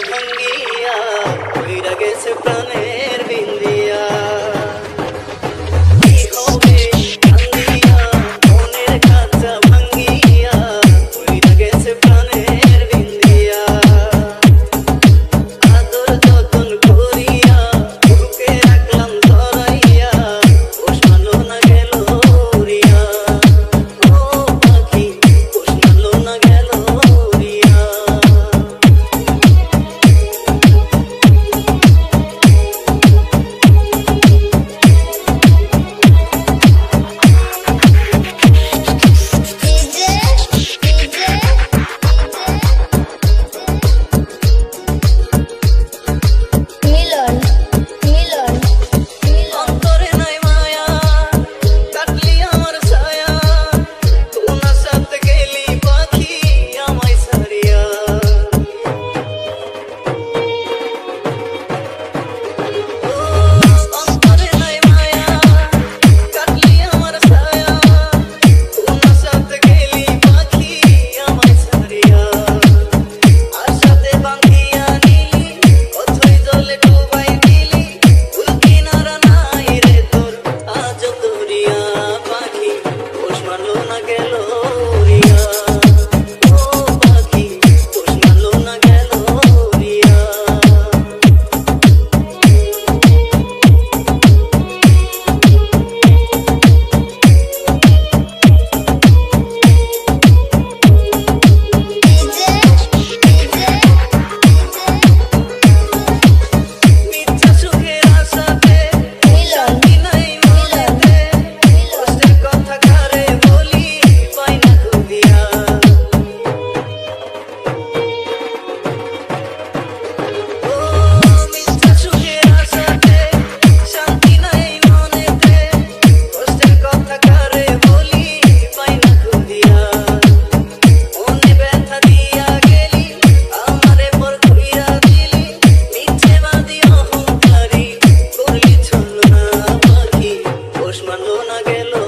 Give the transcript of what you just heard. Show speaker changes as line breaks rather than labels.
ভাঙ্গিয়া কইরা গেছে প্রাণের বিন্দিয়া কি হবে কান্দিয়া মনের খাঁচা ভাঙ্গিয়া কইরা গেছে প্রাণের বিন্দিয়া আদর যতন করিয়া বুকে রাখলাম ধরাইয়া পোষ মানলো না গেল উড়িয়া ও পাখি পোষ মানলো না গেল উড়িয়া পোষ মানলো না গেল